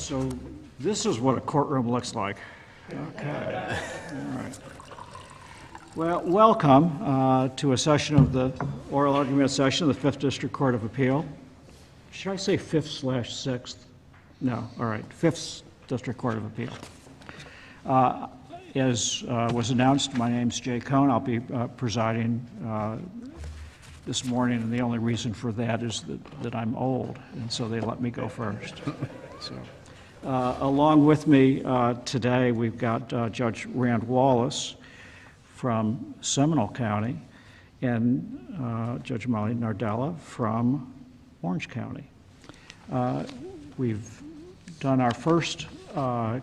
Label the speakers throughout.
Speaker 1: So this is what a courtroom looks like. Okay. All right. Well, welcome to a session of the oral argument session of the 5th District Court of Appeal. Should I say 5th/6th? No, all right, 5th District Court of Appeal. As was announced, my name's Jay Cohn. I'll be presiding this morning, and the only reason for that is that I'm old, and so they let me go first. So, along with me today, we've got Judge Rand Wallace from Seminole County and Judge Molly Nardella from Orange County. We've done our first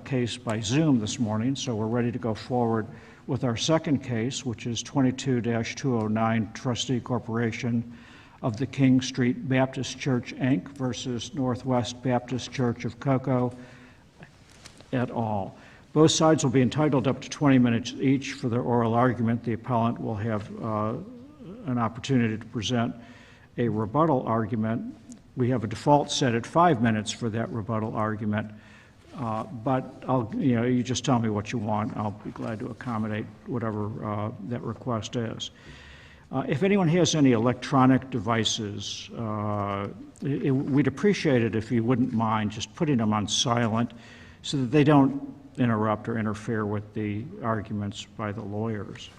Speaker 1: case by Zoom this morning, so we're ready to go forward with our second case, which is 22-209 Trustee Corporation of the King Street Baptist Church, Inc. versus Northwest Baptist Church of Cocoa et al. Both sides will be entitled up to 20 minutes each for their oral argument. The appellant will have an opportunity to present a rebuttal argument. We have a default set at 5 minutes for that rebuttal argument, but you just tell me what you want. I'll be glad to accommodate whatever that request is. If anyone has any electronic devices, we'd appreciate it if you wouldn't mind just putting them on silent so that they don't interrupt or interfere with the arguments by the lawyers.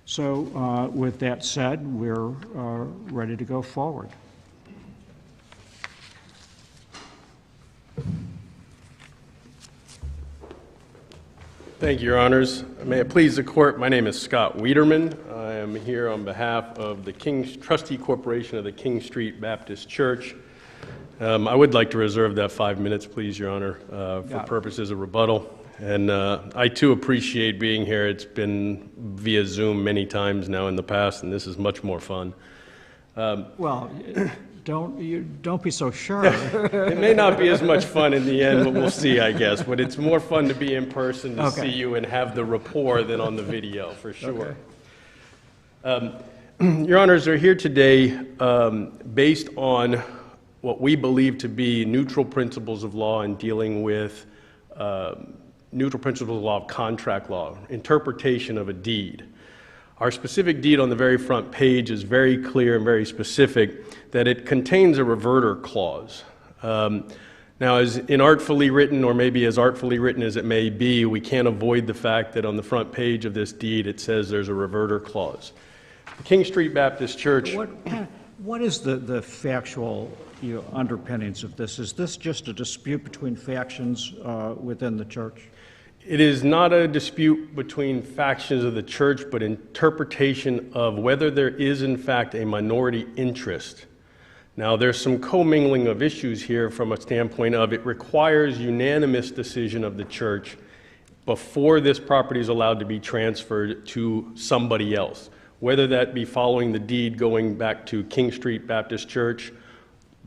Speaker 1: So with that said, we're ready to go forward.
Speaker 2: Thank you, Your Honors. May it please the Court, my name is Scott Wiederman. I am here on behalf of the Trustee Corporation of the King Street Baptist Church. I would like to reserve that 5 minutes, please, Your Honor, for purposes of rebuttal. And I, too, appreciate being here. It's been via Zoom many times now in the past, and this is much more fun.
Speaker 1: Well, don't be so sure.
Speaker 2: It may not be as much fun in the end, but we'll see, I guess. But it's more fun to be in person to see you and have the rapport than on the video, for sure. Okay. Your Honors are here today based on what we believe to be neutral principles of law in dealing with neutral principles of law of contract law, interpretation of a deed. Our specific deed on the very front page is very clear and very specific that it contains a reverter clause. Now, as inartfully written, or maybe as artfully written as it may be, we can't avoid the fact that on the front page of this deed it says there's a reverter clause. The King Street Baptist Church...
Speaker 1: What is the factual underpinnings of this? Is this just a dispute between factions within the church?
Speaker 2: It is not a dispute between factions of the church, but interpretation of whether there is, in fact, a minority interest. Now, there's some commingling of issues here from a standpoint of it requires unanimous decision of the church before this property is allowed to be transferred to somebody else, whether that be following the deed going back to King Street Baptist Church,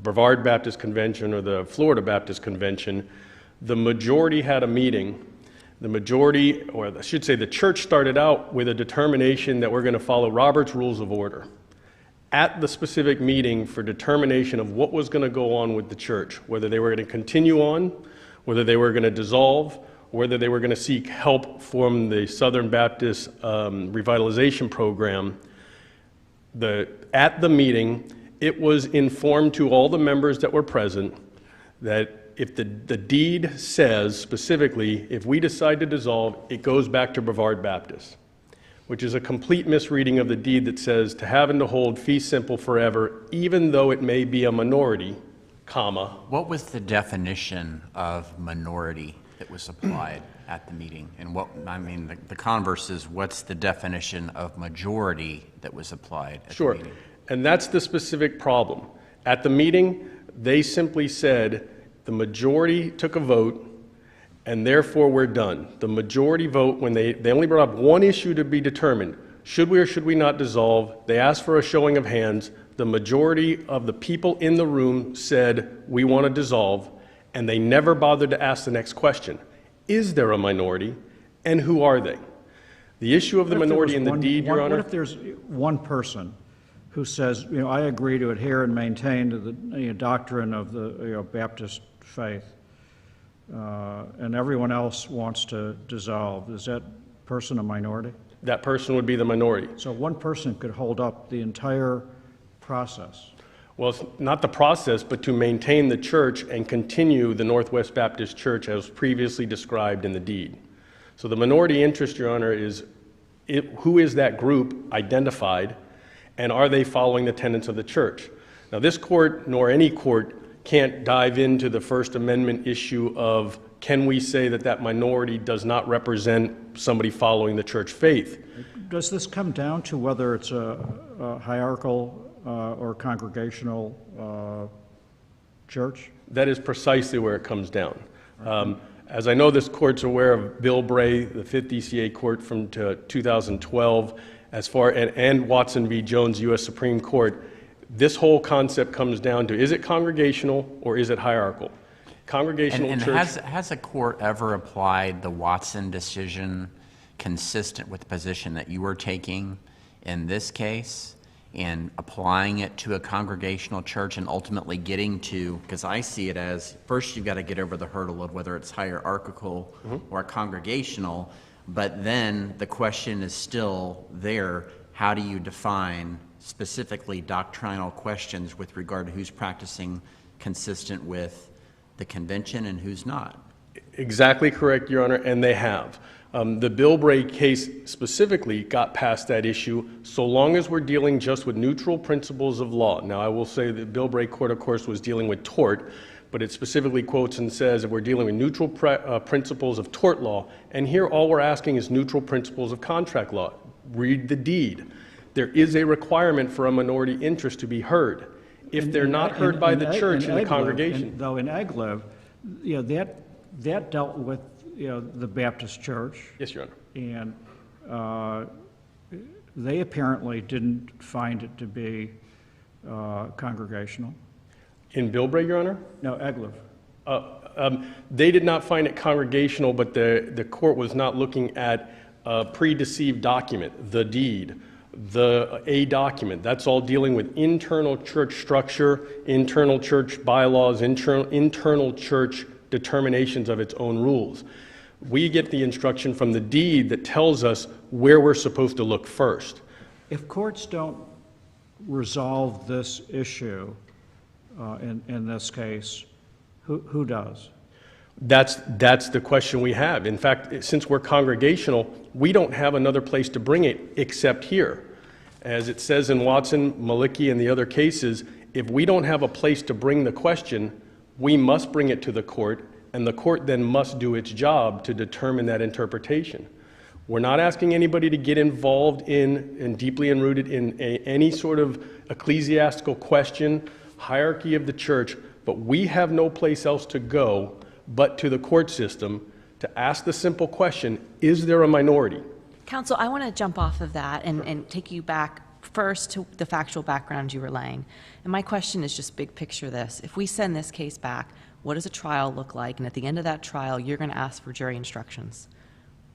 Speaker 2: Brevard Baptist Convention, or the Florida Baptist Convention. The majority had a meeting. The majority, or I should say the church, started out with a determination that we're going to follow Robert's Rules of Order at the specific meeting for determination of what was going to go on with the church, whether they were going to continue on, whether they were going to dissolve, or whether they were going to seek help from the Southern Baptist Revitalization Program. At the meeting, it was informed to all the members that were present that if the deed says specifically, if we decide to dissolve, it goes back to Brevard Baptist, which is a complete misreading of the deed that says to have and to hold fee simple forever, even though it may be a minority, comma.
Speaker 3: What was the definition of minority that was applied at the meeting? And the converse is, what's the definition of majority that was applied at the meeting? Sure,
Speaker 2: and that's the specific problem. At the meeting, they simply said, the majority took a vote, and therefore we're done. The majority vote, when they only brought up one issue to be determined, should we or should we not dissolve? They asked for a showing of hands. The majority of the people in the room said, we want to dissolve, and they never bothered to ask the next question. Is there a minority, and who are they? The issue of the minority in the deed, Your Honor...
Speaker 1: What if there's one person who says, I agree to adhere and maintain to the doctrine of the Baptist faith, and everyone else wants to dissolve, is that person a minority?
Speaker 2: That person would be the minority.
Speaker 1: So one person could hold up the entire process.
Speaker 2: Well, it's not the process, but to maintain the church and continue the Northwest Baptist Church as previously described in the deed. So the minority interest, Your Honor, is who is that group identified, and are they following the tenets of the church? Now, this court, nor any court, can't dive into the First Amendment issue of can we say that that minority does not represent somebody following the church faith?
Speaker 1: Does this come down to whether it's a hierarchical or congregational church?
Speaker 2: That is precisely where it comes down. As I know this court's aware of Bill Bray, the 5th DCA court from 2012, and Watson v. Jones, U.S. Supreme Court, this whole concept comes down to, is it congregational or is it hierarchical? Congregational
Speaker 3: and
Speaker 2: church...
Speaker 3: has a court ever applied the Watson decision consistent with the position that you were taking in this case and applying it to a congregational church and ultimately getting to, because I see it as, first you've got to get over the hurdle of whether it's hierarchical or congregational, but then the question is still there, how do you define specifically doctrinal questions with regard to who's practicing consistent with the convention and who's not?
Speaker 2: Exactly correct, Your Honor, and they have. The Bill Bray case specifically got past that issue so long as we're dealing just with neutral principles of law. Now, I will say that Bill Bray court, of course, was dealing with tort, but it specifically quotes and says that we're dealing with neutral principles of tort law, and here all we're asking is neutral principles of contract law. Read the deed. There is a requirement for a minority interest to be heard. If they're not heard by the church and the congregation.
Speaker 1: Though in Aglev, you know, that dealt with, you know, the Baptist church.
Speaker 2: Yes, Your Honor.
Speaker 1: And they apparently didn't find it to be congregational.
Speaker 2: In Bill Bray, Your Honor?
Speaker 1: No, Aglev.
Speaker 2: They did not find it congregational, but the court was not looking at a pre-deceived document, the deed, a document. That's all dealing with internal church structure, internal church bylaws, internal church determinations of its own rules. We get the instruction from the deed that tells us where we're supposed to look first.
Speaker 1: If courts don't resolve this issue in this case, who does?
Speaker 2: That's the question we have. In fact, since we're congregational, we don't have another place to bring it except here. As it says in Watson, Malicki, and the other cases, if we don't have a place to bring the question, we must bring it to the court, and the court then must do its job to determine that interpretation. We're not asking anybody to get involved in and deeply enrooted in any sort of ecclesiastical question, hierarchy of the church, but we have no place else to go but to the court system to ask the simple question, is there a minority?
Speaker 4: Counsel, I want to jump off of that and take you back first to the factual background you were laying. And my question is just big picture this. If we send this case back, what does a trial look like? And at the end of that trial, you're going to ask for jury instructions.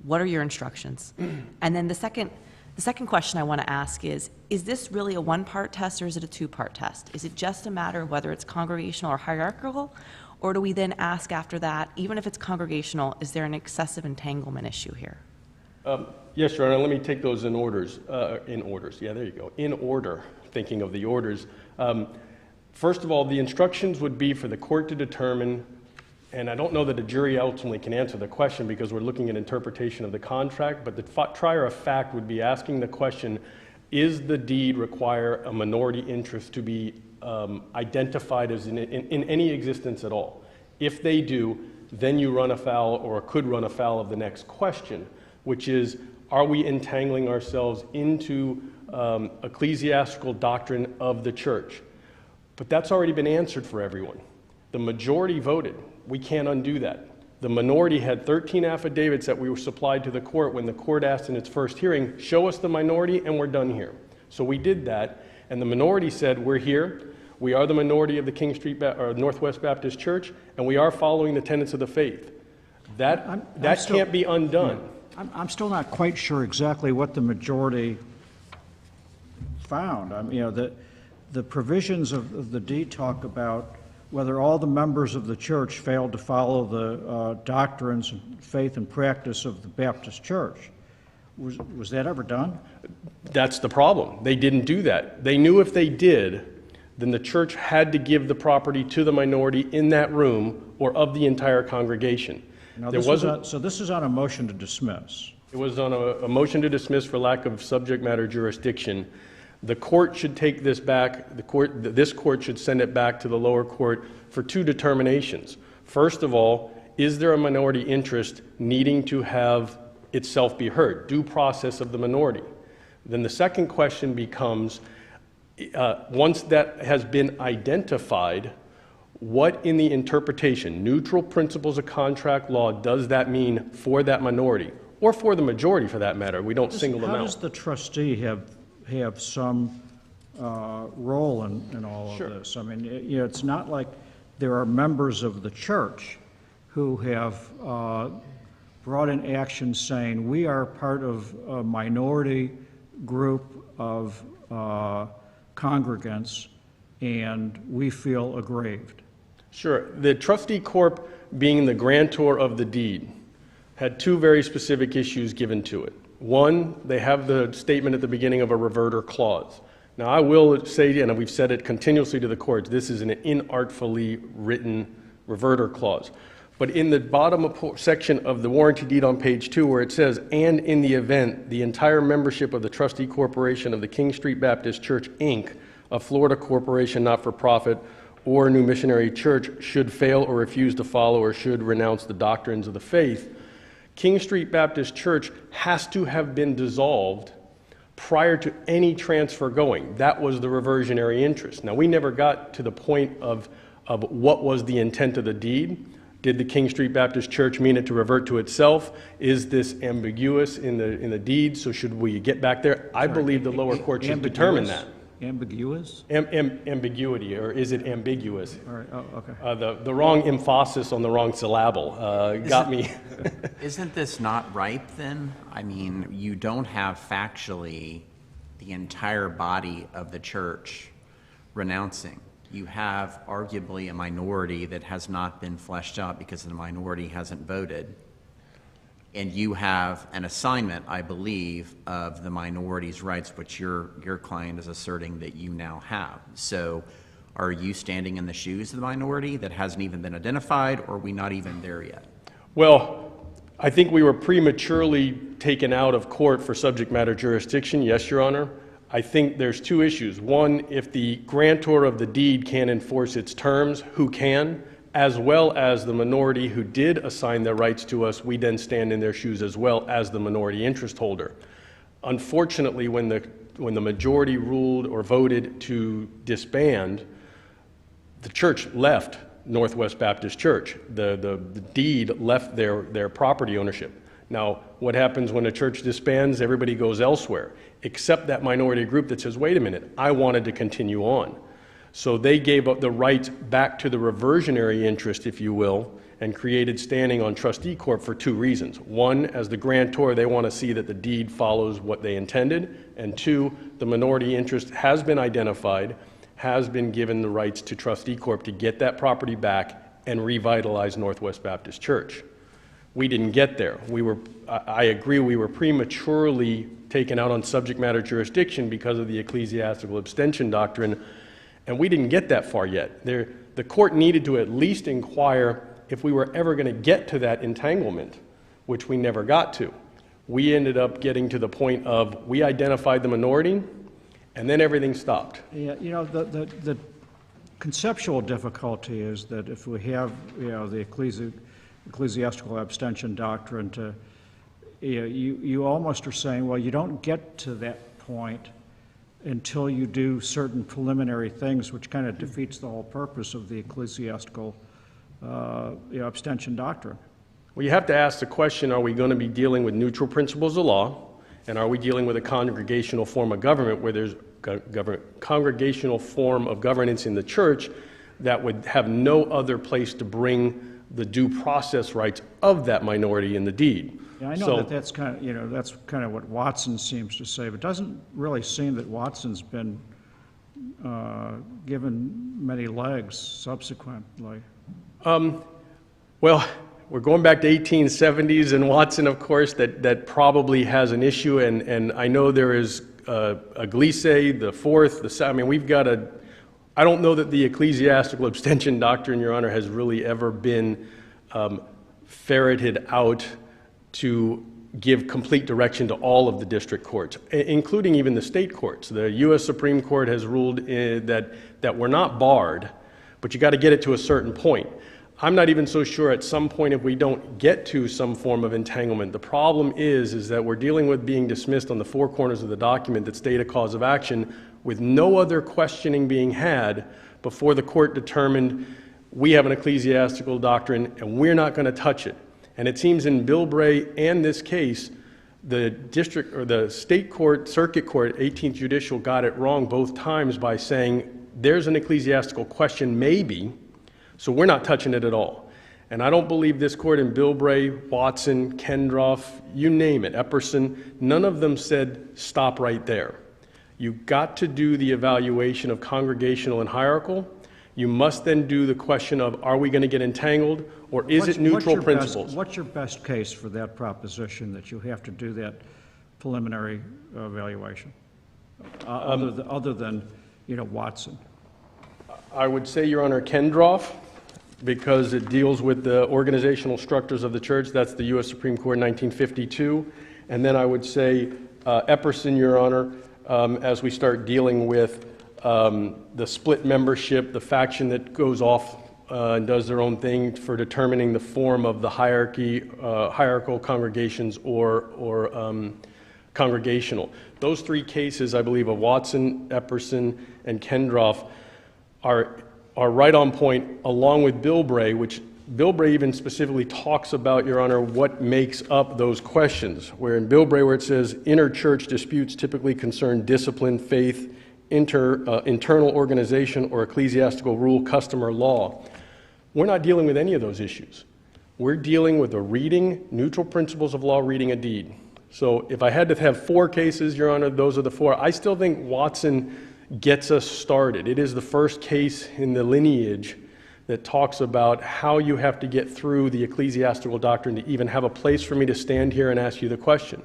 Speaker 4: What are your instructions? And then the second question I want to ask is this really a one-part test or is it a two-part test? Is it just a matter of whether it's congregational or hierarchical? Or do we then ask after that, even if it's congregational, is there an excessive entanglement issue here?
Speaker 2: Yes, Your Honor, let me take those in orders. Yeah, there you go. In order, thinking of the orders. First of all, the instructions would be for the court to determine, and I don't know that a jury ultimately can answer the question because we're looking at interpretation of the contract, but the trier of fact would be asking the question, is the deed require a minority interest to be identified as in any existence at all? If they do, then you run afoul or could run afoul of the next question, which is, are we entangling ourselves into ecclesiastical doctrine of the church? But that's already been answered for everyone. The majority voted. We can't undo that. The minority had 13 affidavits that we were supplied to the court when the court asked in its first hearing, show us the minority and we're done here. So we did that, and the minority said, we're here. We are the minority of the King Street or Northwest Baptist Church, and we are following the tenets of the faith. That can't be undone.
Speaker 1: I'm still not quite sure exactly what the majority found. The provisions of the deed talk about whether all the members of the church failed to follow the doctrines, faith, and practice of the Baptist Church. Was that ever done?
Speaker 2: That's the problem. They didn't do that. They knew if they did, then the church had to give the property to the minority in that room or of the entire congregation.
Speaker 1: Now, so this is on a motion to dismiss.
Speaker 2: It was on a motion to dismiss for lack of subject matter jurisdiction. The court should take this back. This court should send it back to the lower court for two determinations. First of all, is there a minority interest needing to have itself be heard? Due process of the minority. Then the second question becomes, once that has been identified, what in the interpretation, neutral principles of contract law, does that mean for that minority? Or for the majority, for that matter. We don't single them out.
Speaker 1: How does the trustee have some role in all of this? I mean, it's not like there are members of the church who have brought in action saying, we are part of a minority group of congregants and we feel aggrieved.
Speaker 2: Sure. The trustee corp, being the grantor of the deed, had two very specific issues given to it. One, they have the statement at the beginning of a reverter clause. Now, I will say, and we've said it continuously to the courts, this is an inartfully written reverter clause. But in the bottom section of the warranty deed on page 2, where it says, and in the event the entire membership of the trustee corporation of the King Street Baptist Church, Inc., a Florida corporation not-for-profit, or New Missionary Church should fail or refuse to follow or should renounce the doctrines of the faith, King Street Baptist Church has to have been dissolved prior to any transfer going. That was the reversionary interest. Now, we never got to the point of what was the intent of the deed. Did the King Street Baptist Church mean it to revert to itself? Is this ambiguous in the deed? So should we get back there? I believe the lower court should determine that.
Speaker 1: Ambiguous?
Speaker 2: Ambiguity, or is it ambiguous?
Speaker 1: All right. Oh, okay.
Speaker 2: The wrong emphasis on the wrong syllable got me.
Speaker 3: Isn't this not ripe then? I mean, you don't have factually the entire body of the church renouncing. You have arguably a minority that has not been fleshed out because the minority hasn't voted. And you have an assignment, I believe, of the minority's rights, which your client is asserting that you now have. So are you standing in the shoes of the minority that hasn't even been identified, or are we not even there yet?
Speaker 2: Well, I think we were prematurely taken out of court for subject matter jurisdiction, yes, Your Honor. I think there's two issues. One, if the grantor of the deed can't enforce its terms, who can? As well as the minority who did assign their rights to us, we then stand in their shoes as well as the minority interest holder. Unfortunately, when the majority ruled or voted to disband, the church left Northwest Baptist Church. The deed left their property ownership. Now, what happens when a church disbands? Everybody goes elsewhere, except that minority group that says, wait a minute, I wanted to continue on. So they gave up the rights back to the reversionary interest, if you will, and created standing on trustee corp for two reasons. One, as the grantor, they want to see that the deed follows what they intended. And two, the minority interest has been identified, has been given the rights to trustee corp to get that property back and revitalize Northwest Baptist Church. We didn't get there. I agree, we were prematurely taken out on subject matter jurisdiction because of the ecclesiastical abstention doctrine, and we didn't get that far yet. The court needed to at least inquire if we were ever going to get to that entanglement, which we never got to. We ended up getting to the point of we identified the minority, and then everything stopped.
Speaker 1: Yeah, the conceptual difficulty is that if we have, the ecclesiastical abstention doctrine, you almost are saying, well, you don't get to that point until you do certain preliminary things, which kind of defeats the whole purpose of the ecclesiastical abstention doctrine.
Speaker 2: Well, you have to ask the question, are we going to be dealing with neutral principles of law, and are we dealing with a congregational form of government where there's congregational form of governance in the church that would have no other place to bring the due process rights of that minority in the deed?
Speaker 1: Yeah, I know that's kind of, that's kind of what Watson seems to say, but it doesn't really seem that Watson's been, given many legs subsequently.
Speaker 2: Well, we're going back to 1870s, and Watson, of course, that probably has an issue, and I know there is a glisse, the fourth, I mean, we've got I don't know that the ecclesiastical abstention doctrine, Your Honor, has really ever been ferreted out to give complete direction to all of the district courts, including even the state courts. The U.S. Supreme Court has ruled that we're not barred, but you got to get it to a certain point. I'm not even so sure at some point if we don't get to some form of entanglement. The problem is that we're dealing with being dismissed on the four corners of the document that state a cause of action with no other questioning being had before the court determined we have an ecclesiastical doctrine and we're not going to touch it. And it seems in Bilbray and this case, the district or the state court, circuit court, 18th Judicial got it wrong both times by saying there's an ecclesiastical question maybe, so we're not touching it at all. And I don't believe this court in Bilbray, Watson, Kendroff, you name it, Epperson, none of them said stop right there. You got to do the evaluation of congregational and hierarchical. You must then do the question of, are we going to get entangled, or is it neutral principles?
Speaker 1: What's your best case for that proposition that you have to do that preliminary evaluation, other than, Watson?
Speaker 2: I would say, Your Honor, Kendroff, because it deals with the organizational structures of the church. That's the U.S. Supreme Court in 1952. And then I would say Epperson, Your Honor, as we start dealing with the split membership, the faction that goes off and does their own thing for determining the form of the hierarchical congregations or congregational. Those three cases, I believe, of Watson, Epperson, and Kendroff are right on point, along with Bilbray, which Bilbray even specifically talks about, Your Honor, what makes up those questions. Where in Bilbray, where it says inter-church disputes typically concern discipline, faith, internal organization, or ecclesiastical rule, custom, or law. We're not dealing with any of those issues. We're dealing with the reading, neutral principles of law, reading a deed. So if I had to have four cases, Your Honor, those are the four. I still think Watson gets us started. It is the first case in the lineage that talks about how you have to get through the ecclesiastical doctrine to even have a place for me to stand here and ask you the question.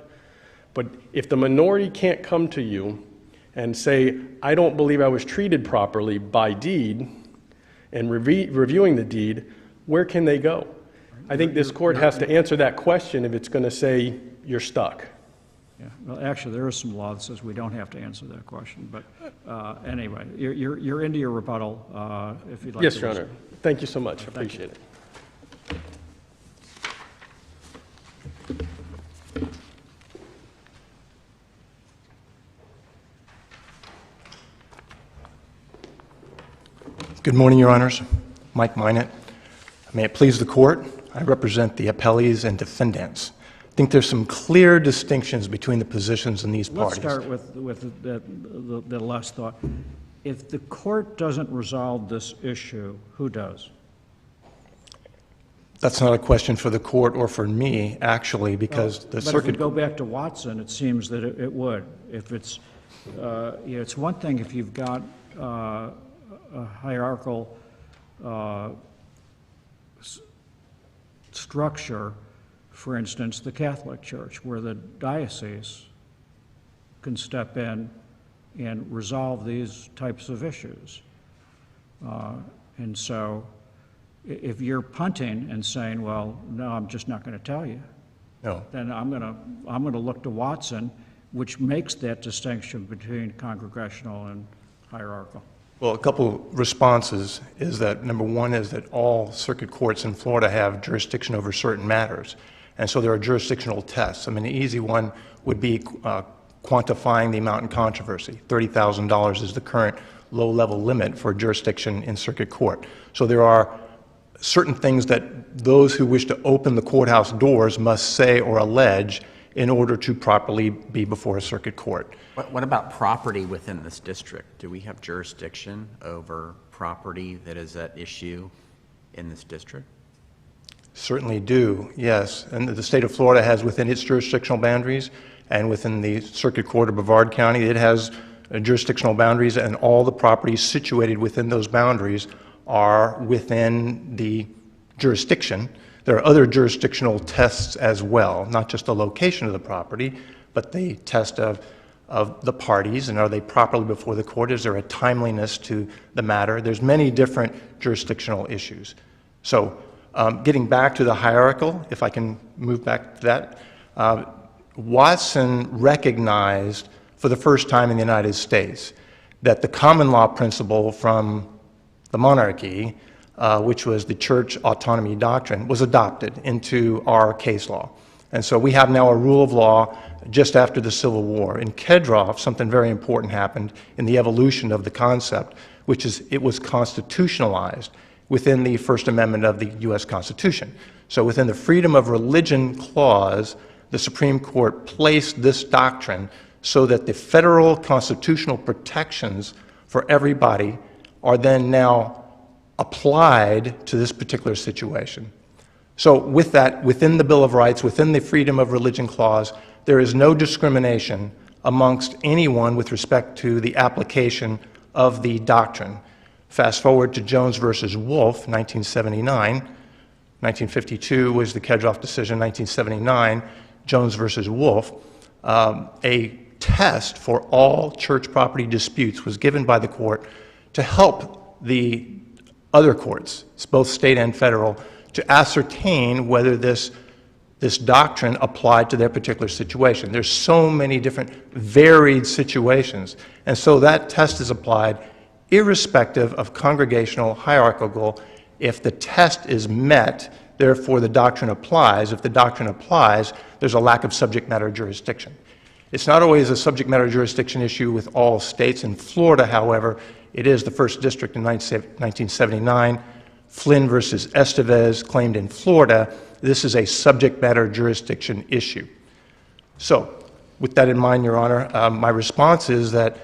Speaker 2: But if the minority can't come to you and say, I don't believe I was treated properly by deed, and reviewing the deed, where can they go? I think this court has to answer that question if it's going to say you're stuck.
Speaker 1: Yeah. Well, actually, there is some law that says we don't have to answer that question. But anyway, you're into your rebuttal. If you'd like.
Speaker 2: Yes,
Speaker 1: to
Speaker 2: Your Honor. Thank you so much. I appreciate it.
Speaker 5: Good morning, Your Honors. Mike Minot. May it please the court, I represent the appellees and defendants. I think there's some clear distinctions between the positions in these parties.
Speaker 1: Let's start with the last thought. If the court doesn't resolve this issue, who does?
Speaker 5: That's not a question for the court or for me, actually, because the circuit...
Speaker 1: But if we go back to Watson, it seems that it would. If it's, it's one thing if you've got a hierarchical structure, for instance, the Catholic Church, where the diocese can step in and resolve these types of issues. And so if you're punting and saying, well, no, I'm just not going to tell you,
Speaker 5: No.
Speaker 1: then I'm going to look to Watson, which makes that distinction between congregational and hierarchical.
Speaker 5: Well, a couple responses is that, number one, is that all circuit courts in Florida have jurisdiction over certain matters. And so there are jurisdictional tests. I mean, the easy one would be quantifying the amount in controversy. $30,000 is the current low-level limit for jurisdiction in circuit court. So there are certain things that those who wish to open the courthouse doors must say or allege in order to properly be before a circuit court.
Speaker 3: What about property within this district? Do we have jurisdiction over property that is at issue in this district?
Speaker 5: Certainly do, yes. And the state of Florida has within its jurisdictional boundaries and within the Circuit Court of Brevard County, it has jurisdictional boundaries, and all the properties situated within those boundaries are within the jurisdiction. There are other jurisdictional tests as well, not just the location of the property, but the test of the parties, and are they properly before the court? Is there a timeliness to the matter? There's many different jurisdictional issues. So getting back to the hierarchical, if I can move back to that, Watson recognized for the first time in the United States that the common law principle from the monarchy, which was the church autonomy doctrine, was adopted into our case law. And so we have now a rule of law just after the Civil War. In Kedroff, something very important happened in the evolution of the concept, which is it was constitutionalized within the First Amendment of the U.S. Constitution. So within the Freedom of Religion Clause, the Supreme Court placed this doctrine so that the federal constitutional protections for everybody are then now applied to this particular situation. So with that, within the Bill of Rights, within the Freedom of Religion Clause, there is no discrimination amongst anyone with respect to the application of the doctrine. Fast forward to Jones versus Wolf, 1979. 1952 was the Kedroff decision, 1979, Jones versus Wolf. A test for all church property disputes was given by the court to help the other courts, both state and federal, to ascertain whether this doctrine applied to their particular situation. There's so many different varied situations, and so that test is applied irrespective of congregational hierarchical. If the test is met, therefore the doctrine applies. If the doctrine applies, there's a lack of subject matter jurisdiction. It's not always a subject matter jurisdiction issue with all states. In Florida, however, it is the first district in 1979. Flynn versus Estevez claimed in Florida, this is a subject matter jurisdiction issue. So, with that in mind, Your Honor, my response is that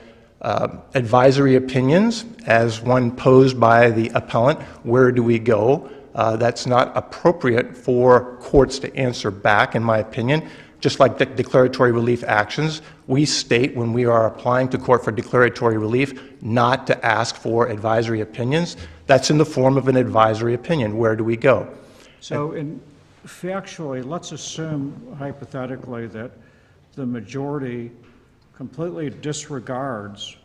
Speaker 5: advisory opinions, as one posed by the appellant, where do we go? That's not appropriate for courts to answer back, in my opinion. Just like declaratory relief actions, we state when we are applying to court for declaratory relief not to ask for advisory opinions. That's in the form of an advisory opinion. Where do we go?
Speaker 1: So factually, let's assume hypothetically that the majority completely disregards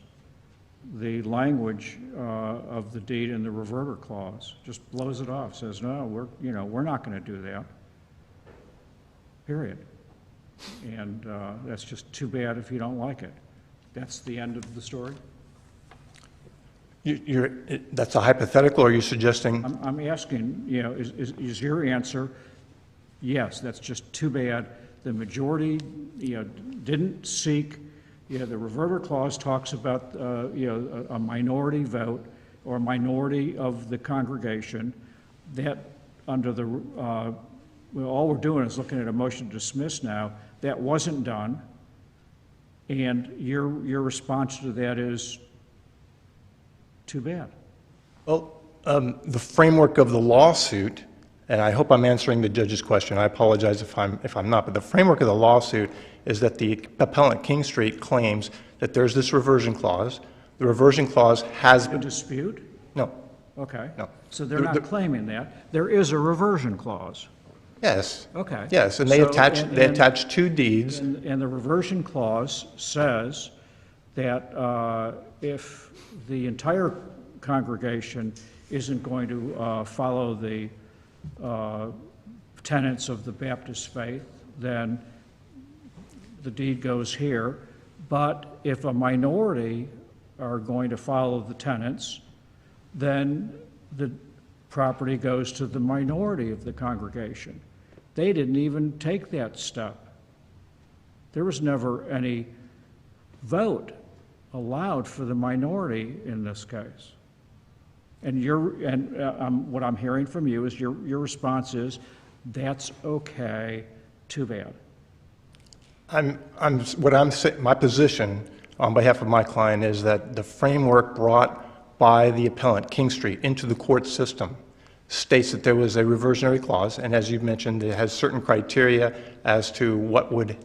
Speaker 1: the language of the deed in the reverter clause, just blows it off, says, no, we're not going to do that, period. And that's just too bad if you don't like it. That's the end of the story?
Speaker 5: That's a hypothetical, or are you suggesting?
Speaker 1: I'm asking, is your answer, yes, that's just too bad. The majority, didn't seek, the reverter clause talks about, a minority vote or a minority of the congregation. That under the, all we're doing is looking at a motion to dismiss now. That wasn't done, and your response to that is too bad.
Speaker 5: Well, the framework of the lawsuit, and I hope I'm answering the judge's question. I apologize if I'm not, but the framework of the lawsuit is that the appellant King Street claims that there's this reversion clause. The reversion clause has
Speaker 1: a dispute?
Speaker 5: No.
Speaker 1: Okay.
Speaker 5: No.
Speaker 1: So they're not claiming that. There is a reversion clause.
Speaker 5: Yes.
Speaker 1: Okay.
Speaker 5: Yes, and they attach two deeds.
Speaker 1: And the reversion clause says that if the entire congregation isn't going to follow the tenets of the Baptist faith, then the deed goes here. But if a minority are going to follow the tenets, then the property goes to the minority of the congregation. They didn't even take that step. There was never any vote allowed for the minority in this case. And what I'm hearing from you is your response is, that's okay, too bad.
Speaker 5: My position on behalf of my client is that the framework brought by the appellant, King Street, into the court system states that there was a reversionary clause, and as you've mentioned, it has certain criteria as to what would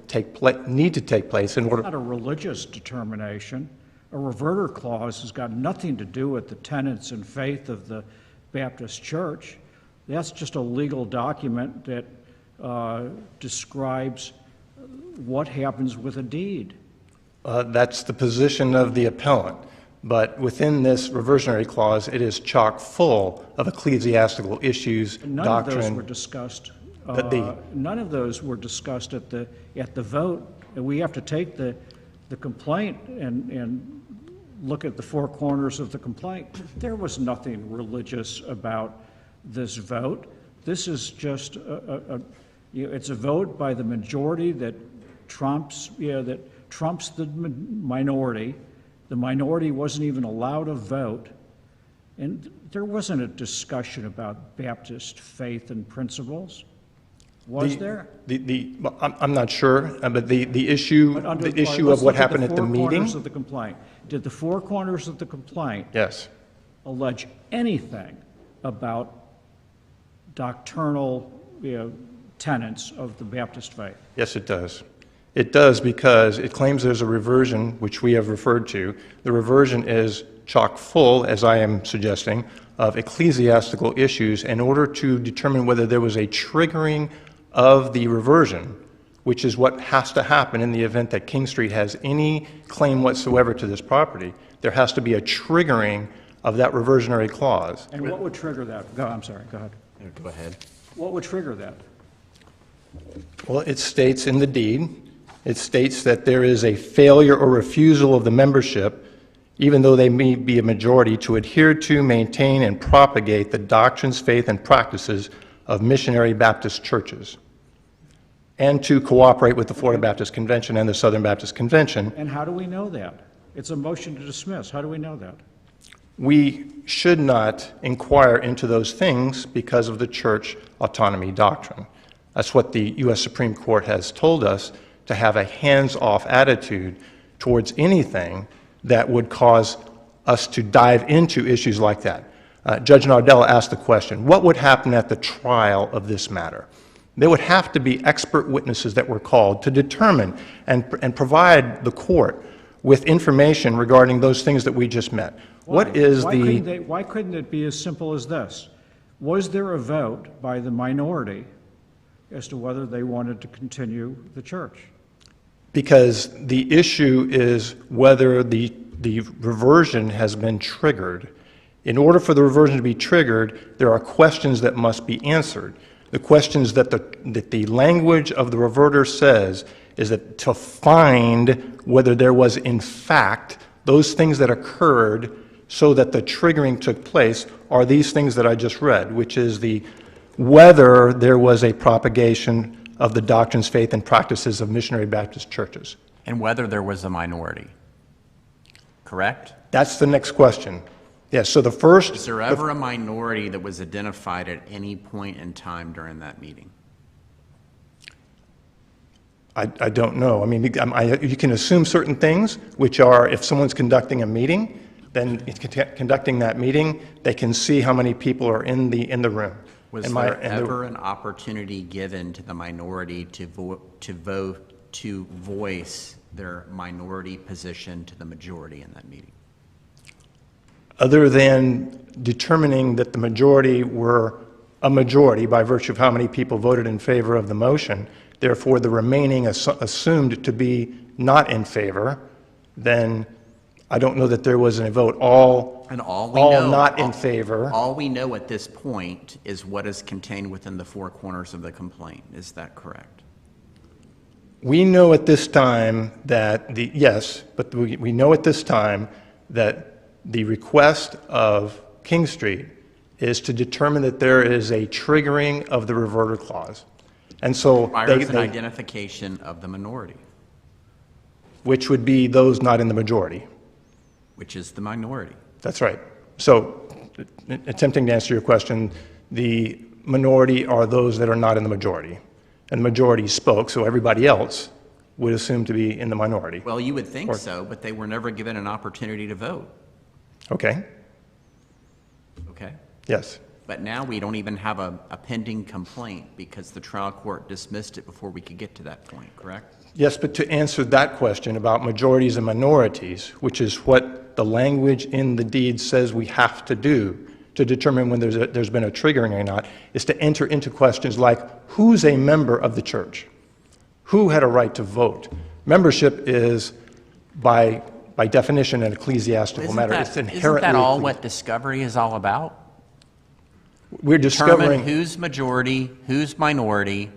Speaker 5: need to take place in order.
Speaker 1: It's not a religious determination. A reverter clause has got nothing to do with the tenets and faith of the Baptist Church. That's just a legal document that describes what happens with a deed.
Speaker 5: That's the position of the appellant. But within this reversionary clause, it is chock full of ecclesiastical issues,
Speaker 1: None
Speaker 5: doctrine.
Speaker 1: of those were discussed.
Speaker 5: The-
Speaker 1: None of those were discussed at the vote. And we have to take the complaint and look at the four corners of the complaint. There was nothing religious about this vote. This is just it's a vote by the majority that trumps the minority. The minority wasn't even allowed a vote, and there wasn't a discussion about Baptist faith and principles, was there?
Speaker 5: Well, I'm not sure, but the issue
Speaker 1: But
Speaker 5: of what happened at the
Speaker 1: four
Speaker 5: meeting.
Speaker 1: corners of the complaint. Did the four corners of the complaint
Speaker 5: Yes.
Speaker 1: allege anything about doctrinal tenets of the Baptist faith?
Speaker 5: Yes, it does. It does because it claims there's a reversion, which we have referred to. The reversion is chock full, as I am suggesting, of ecclesiastical issues in order to determine whether there was a triggering of the reversion, which is what has to happen in the event that King Street has any claim whatsoever to this property. There has to be a triggering of that reversionary clause.
Speaker 1: And what would trigger that? I'm sorry, go ahead.
Speaker 3: Go ahead.
Speaker 1: What would trigger that?
Speaker 5: Well, it states in the deed, it states that there is a failure or refusal of the membership, even though they may be a majority, to adhere to, maintain, and propagate the doctrines, faith, and practices of missionary Baptist churches, and to cooperate with the Florida Baptist Convention and the Southern Baptist Convention.
Speaker 1: And how do we know that? It's a motion to dismiss. How do we know that?
Speaker 5: We should not inquire into those things because of the church autonomy doctrine. That's what the U.S. Supreme Court has told us, to have a hands-off attitude towards anything that would cause us to dive into issues like that. Judge Nardella asked the question, what would happen at the trial of this matter? There would have to be expert witnesses that were called to determine and provide the court with information regarding those things that we just met.
Speaker 1: Why
Speaker 5: Why
Speaker 1: couldn't it be as simple as this? Was there a vote by the minority as to whether they wanted to continue the church?
Speaker 5: Because the issue is whether the reversion has been triggered. In order for the reversion to be triggered, there are questions that must be answered. The questions that the language of the reverter says is that to find whether there was in fact those things that occurred so that the triggering took place are these things that I just read, which is whether there was a propagation of the doctrines, faith, and practices of missionary Baptist churches.
Speaker 3: And whether there was a minority, correct?
Speaker 5: That's the next question. Yes, so the first...
Speaker 3: Was there ever a minority that was identified at any point in time during that meeting?
Speaker 5: I don't know. I mean, you can assume certain things, which are if someone's conducting a meeting, then conducting that meeting, they can see how many people are in the room.
Speaker 3: Was there ever an opportunity given to the minority to voice their minority position to the majority in that meeting?
Speaker 5: Other than determining that the majority were a majority by virtue of how many people voted in favor of the motion, therefore the remaining assumed to be not in favor, then I don't know that there was a vote all not in favor.
Speaker 3: All we know at this point is what is contained within the four corners of the complaint. Is that correct?
Speaker 5: We know at this time that we know at this time that the request of King Street is to determine that there is a triggering of the reverter clause. And so
Speaker 3: requires an identification of the minority.
Speaker 5: Which would be those not in the majority.
Speaker 3: Which is the minority.
Speaker 5: That's right. So, attempting to answer your question, the minority are those that are not in the majority. And the majority spoke, so everybody else would assume to be in the minority.
Speaker 3: Well, you would think so, but they were never given an opportunity to vote.
Speaker 5: Okay.
Speaker 3: Okay.
Speaker 5: Yes.
Speaker 3: But now we don't even have a pending complaint because the trial court dismissed it before we could get to that point, correct?
Speaker 5: Yes, but to answer that question about majorities and minorities, which is what the language in the deed says we have to do to determine when there's been a triggering or not, is to enter into questions like, who's a member of the church? Who had a right to vote? Membership is, by definition, an ecclesiastical matter. It's inherently
Speaker 3: Isn't that all what discovery is all about?
Speaker 5: We're
Speaker 3: Determine
Speaker 5: discovering
Speaker 3: who's majority, who's minority,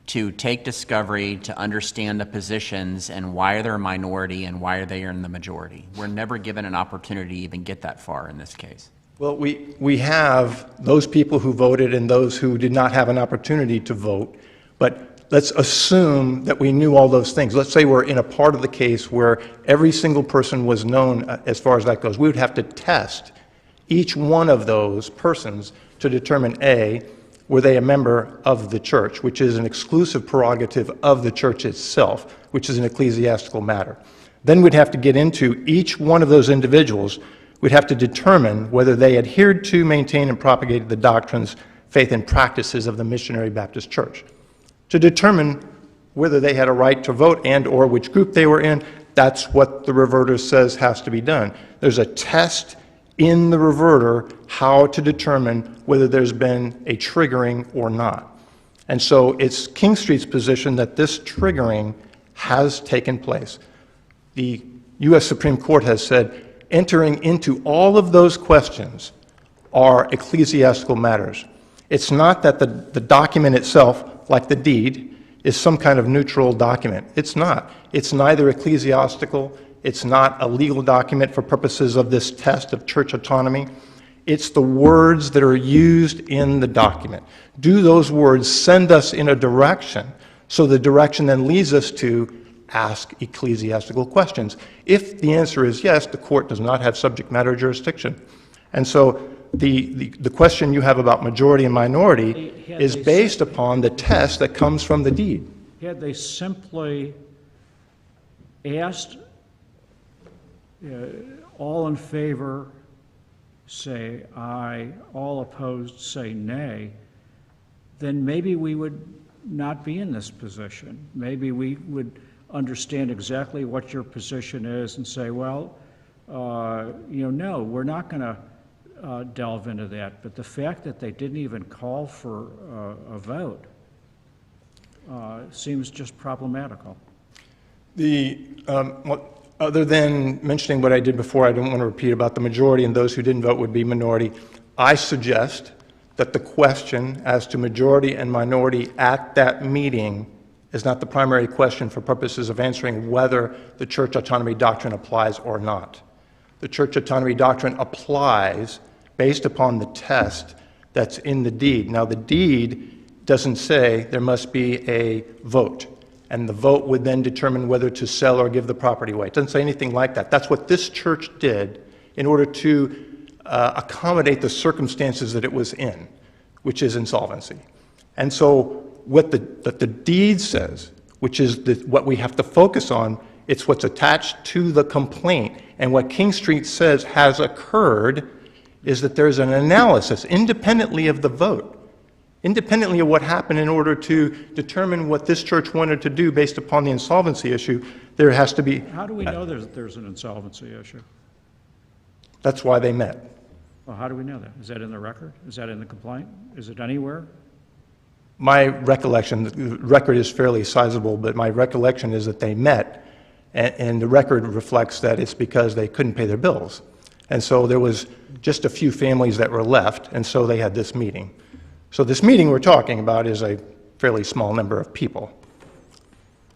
Speaker 3: to take discovery, to understand the positions and why they're a minority and why they are in the majority. We're never given an opportunity to even get that far in this case.
Speaker 5: Well, we have those people who voted and those who did not have an opportunity to vote, but let's assume that we knew all those things. Let's say we're in a part of the case where every single person was known as far as that goes. We would have to test each one of those persons to determine, A, were they a member of the church, which is an exclusive prerogative of the church itself, which is an ecclesiastical matter. Then we'd have to get into each one of those individuals. We'd have to determine whether they adhered to, maintained, and propagated the doctrines, faith, and practices of the Missionary Baptist Church. To determine whether they had a right to vote and or which group they were in, that's what the reverter says has to be done. There's a test in the reverter how to determine whether there's been a triggering or not. And so it's King Street's position that this triggering has taken place. The U.S. Supreme Court has said entering into all of those questions are ecclesiastical matters. It's not that the document itself, like the deed, is some kind of neutral document. It's not. It's neither ecclesiastical. It's not a legal document for purposes of this test of church autonomy. It's the words that are used in the document. Do those words send us in a direction so the direction then leads us to ask ecclesiastical questions? If the answer is yes, the court does not have subject matter jurisdiction. And so the question you have about majority and minority is based upon the test that comes from the deed.
Speaker 1: Had they simply asked all in favor say aye, all opposed say nay, then maybe we would not be in this position. Maybe we would understand exactly what your position is and say, well, no, we're not going to delve into that. But the fact that they didn't even call for a vote seems just problematical.
Speaker 5: Other than mentioning what I did before, I don't want to repeat about the majority and those who didn't vote would be minority. I suggest that the question as to majority and minority at that meeting is not the primary question for purposes of answering whether the church autonomy doctrine applies or not. The church autonomy doctrine applies based upon the test that's in the deed. Now, the deed doesn't say there must be a vote, and the vote would then determine whether to sell or give the property away. It doesn't say anything like that. That's what this church did in order to accommodate the circumstances that it was in, which is insolvency. And so what the deed says, which is what we have to focus on, it's what's attached to the complaint. And what King Street says has occurred is that there's an analysis independently of the vote, independently of what happened in order to determine what this church wanted to do based upon the insolvency issue. There has to be...
Speaker 1: How do we know there's an insolvency issue?
Speaker 5: That's why they met.
Speaker 1: Well, how do we know that? Is that in the record? Is that in the complaint? Is it anywhere?
Speaker 5: My recollection, the record is fairly sizable, but my recollection is that they met, and the record reflects that it's because they couldn't pay their bills. And so there was just a few families that were left, and so they had this meeting. So this meeting we're talking about is a fairly small number of people.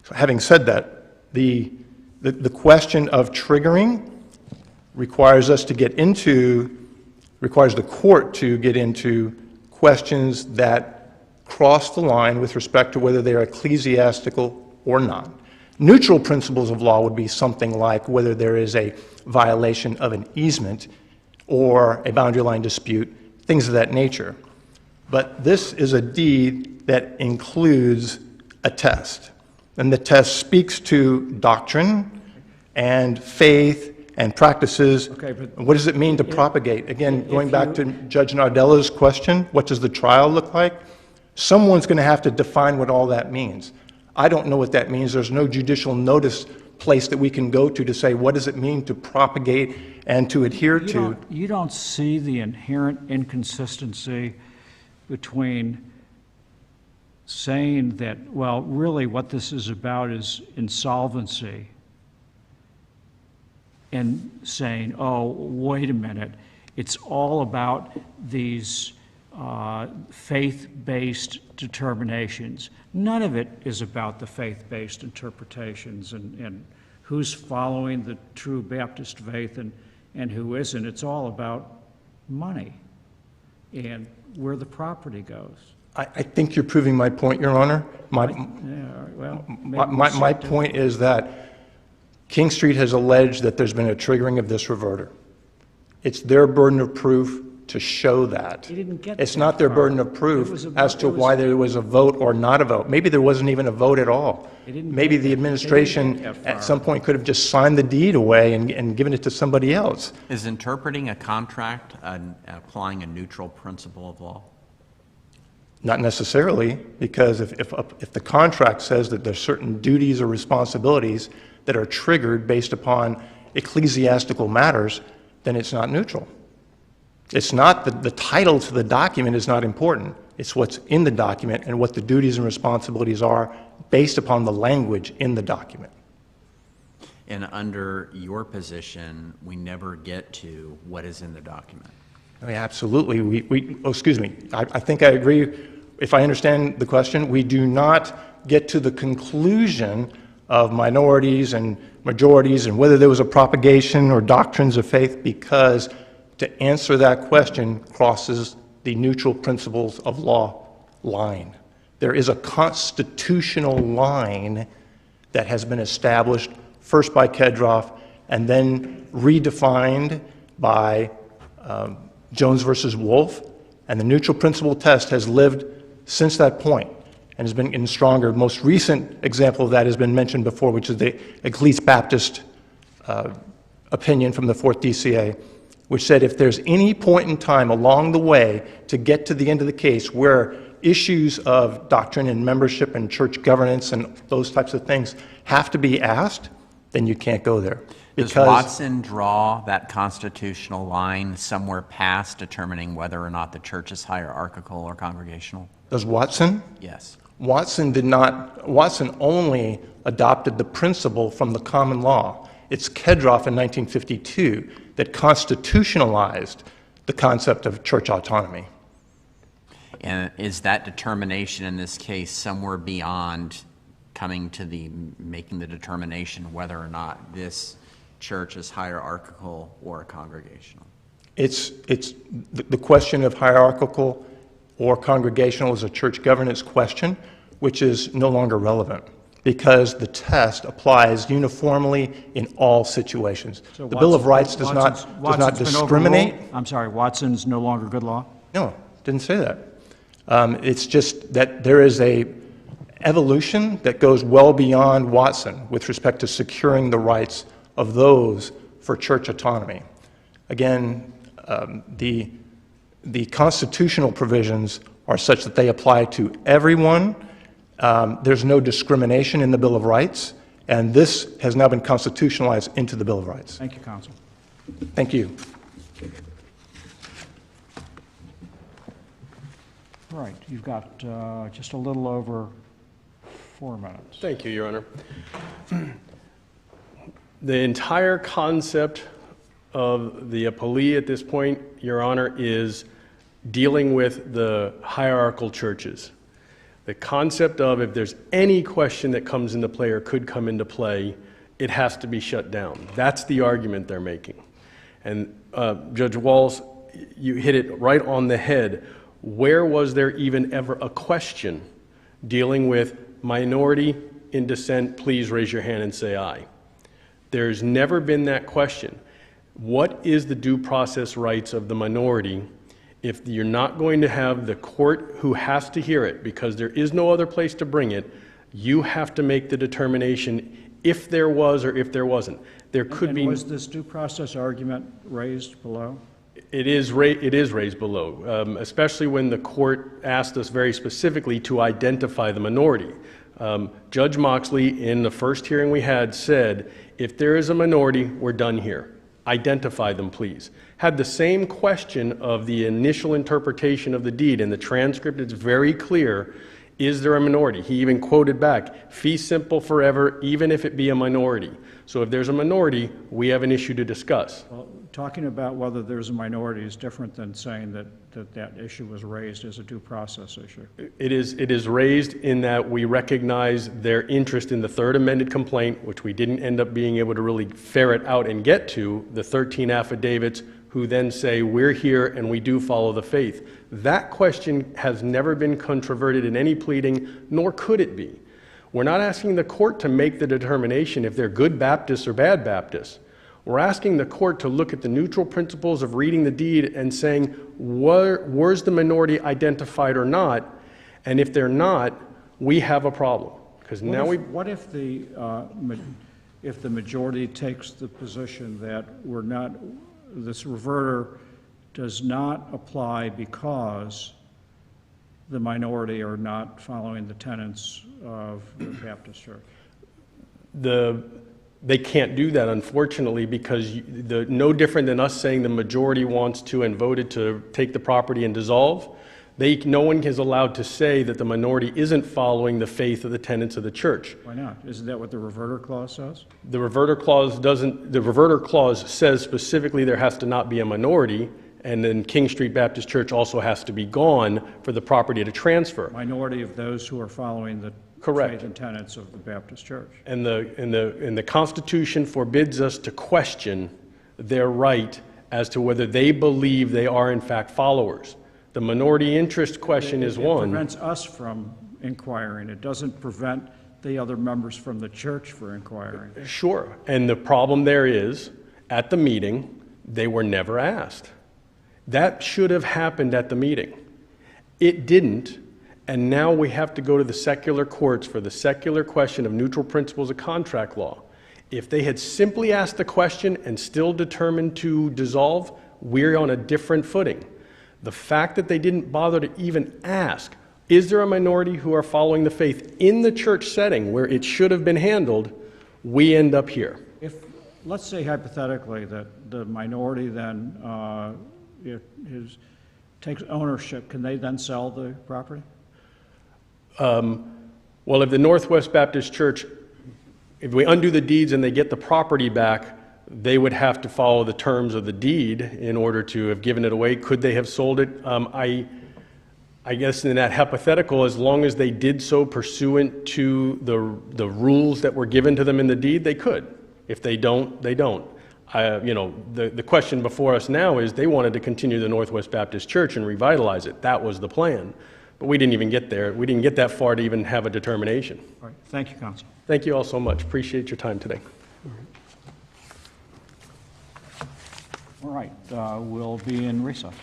Speaker 5: So having said that, the question of triggering requires the court to get into questions that cross the line with respect to whether they are ecclesiastical or not. Neutral principles of law would be something like whether there is a violation of an easement or a boundary line dispute, things of that nature. But this is a deed that includes a test. And the test speaks to doctrine and faith and practices.
Speaker 1: Okay, but
Speaker 5: What does it mean to propagate? Again, going back to Judge Nardella's question, what does the trial look like? Someone's going to have to define what all that means. I don't know what that means. There's no judicial notice place that we can go to say, what does it mean to propagate and to adhere to?
Speaker 1: You don't see the inherent inconsistency between saying that, well, really what this is about is insolvency, and saying, oh, wait a minute, it's all about these faith-based determinations. None of it is about the faith-based interpretations and who's following the true Baptist faith and who isn't. It's all about money and where the property goes.
Speaker 5: I think you're proving my point, Your Honor. My point is that King Street has alleged that there's been a triggering of this reverter. It's their burden of proof to show that.
Speaker 1: He didn't get
Speaker 5: It's
Speaker 1: that
Speaker 5: not their
Speaker 1: far.
Speaker 5: burden of
Speaker 1: It
Speaker 5: proof
Speaker 1: was
Speaker 5: as to why there was a vote or not a vote. Maybe there wasn't even a vote at all.
Speaker 1: They didn't
Speaker 5: Maybe
Speaker 1: get
Speaker 5: the
Speaker 1: that-
Speaker 5: administration
Speaker 1: they didn't get that
Speaker 5: at
Speaker 1: far.
Speaker 5: some point could have just signed the deed away and given it to somebody else.
Speaker 3: Is interpreting a contract applying a neutral principle of law?
Speaker 5: Not necessarily, because if the contract says that there's certain duties or responsibilities that are triggered based upon ecclesiastical matters, then it's not neutral. It's not the title to the document is not important. It's what's in the document and what the duties and responsibilities are based upon the language in the document.
Speaker 3: And under your position, we never get to what is in the document.
Speaker 5: I mean, absolutely. Excuse me. I think I agree. If I understand the question, we do not get to the conclusion of minorities and majorities and whether there was a propagation or doctrines of faith, because to answer that question crosses the neutral principles of law line. There is a constitutional line that has been established first by Kedroff and then redefined by Jones versus Wolf, and the neutral principle test has lived since that point and has been getting stronger. The most recent example of that has been mentioned before, which is the Ecclesiastic Baptist opinion from the 4th DCA, which said if there's any point in time along the way to get to the end of the case where issues of doctrine and membership and church governance and those types of things have to be asked, then you can't go there.
Speaker 3: Does Watson draw that constitutional line somewhere past determining whether or not the church is hierarchical or congregational?
Speaker 5: Does Watson?
Speaker 3: Yes.
Speaker 5: Watson did not. Watson only adopted the principle from the common law. It's Kedroff in 1952 that constitutionalized the concept of church autonomy.
Speaker 3: And is that determination in this case somewhere beyond coming to making the determination whether or not this church is hierarchical or congregational?
Speaker 5: It's the question of hierarchical or congregational is a church governance question, which is no longer relevant because the test applies uniformly in all situations.
Speaker 1: So
Speaker 5: the Bill of Rights does
Speaker 1: Watson's
Speaker 5: not
Speaker 1: been
Speaker 5: discriminate.
Speaker 1: overruled? I'm sorry, Watson's no longer good law?
Speaker 5: No, didn't say that. It's just that there is a evolution that goes well beyond Watson with respect to securing the rights of those for church autonomy. Again, the constitutional provisions are such that they apply to everyone. There's no discrimination in the Bill of Rights, and this has now been constitutionalized into the Bill of Rights.
Speaker 1: Thank you, counsel.
Speaker 5: Thank you.
Speaker 1: All right, you've got just a little over 4 minutes.
Speaker 2: Thank you, Your Honor. The entire concept of the appellee at this point, Your Honor, is dealing with the hierarchical churches. The concept of if there's any question that comes into play or could come into play, it has to be shut down. That's the argument they're making. And Judge Walz, you hit it right on the head. Where was there even ever a question dealing with minority in dissent? Please raise your hand and say aye. There's never been that question. What is the due process rights of the minority if you're not going to have the court who has to hear it, because there is no other place to bring it? You have to make the determination if there was or if there wasn't. There could be.
Speaker 1: And was this due process argument raised below?
Speaker 2: It is raised below, especially when the court asked us very specifically to identify the minority. Judge Moxley, in the first hearing we had, said, if there is a minority, we're done here. Identify them, please. Had the same question of the initial interpretation of the deed. In the transcript, it's very clear, is there a minority? He even quoted back, fee simple forever, even if it be a minority. So if there's a minority, we have an issue to discuss.
Speaker 1: Well, talking about whether there's a minority is different than saying that issue was raised as a due process issue.
Speaker 2: It is raised in that we recognize their interest in the third amended complaint, which we didn't end up being able to really ferret out and get to, the 13 affidavits who then say, we're here and we do follow the faith. That question has never been controverted in any pleading, nor could it be. We're not asking the court to make the determination if they're good Baptists or bad Baptists. We're asking the court to look at the neutral principles of reading the deed and saying, where's the minority identified or not? And if they're not, we have a problem. Because now
Speaker 1: what if the majority takes the position that this reverter does not apply because the minority are not following the tenets of the Baptist Church?
Speaker 2: They can't do that, unfortunately, because no different than us saying the majority wants to and voted to take the property and dissolve. No one is allowed to say that the minority isn't following the faith of the tenets of the church.
Speaker 1: Why not? Isn't that what the Reverter Clause says?
Speaker 2: The Reverter Clause doesn't. The Reverter Clause says specifically there has to not be a minority, and then King Street Baptist Church also has to be gone for the property to transfer.
Speaker 1: Minority of those who are following the
Speaker 2: Correct.
Speaker 1: faith and tenets of the Baptist Church.
Speaker 2: And the Constitution forbids us to question their right as to whether they believe they are in fact followers. The minority interest question is one.
Speaker 1: It prevents us from inquiring. It doesn't prevent the other members from the church from inquiring.
Speaker 2: Sure. And the problem there is, at the meeting, they were never asked. That should have happened at the meeting. It didn't, and now we have to go to the secular courts for the secular question of neutral principles of contract law. If they had simply asked the question and still determined to dissolve, we're on a different footing. The fact that they didn't bother to even ask, is there a minority who are following the faith in the church setting where it should have been handled, we end up here.
Speaker 1: Let's say hypothetically that the minority then takes ownership, can they then sell the property?
Speaker 2: Well, if the Northwest Baptist Church, if we undo the deeds and they get the property back, they would have to follow the terms of the deed in order to have given it away. Could they have sold it? I guess in that hypothetical, as long as they did so pursuant to the rules that were given to them in the deed, they could. If they don't, they don't. The question before us now is they wanted to continue the Northwest Baptist Church and revitalize it. That was the plan. But we didn't even get there. We didn't get that far to even have a determination.
Speaker 1: All right. Thank you, Counsel.
Speaker 2: Thank you all so much. Appreciate your time today.
Speaker 1: All right. We'll be in recess.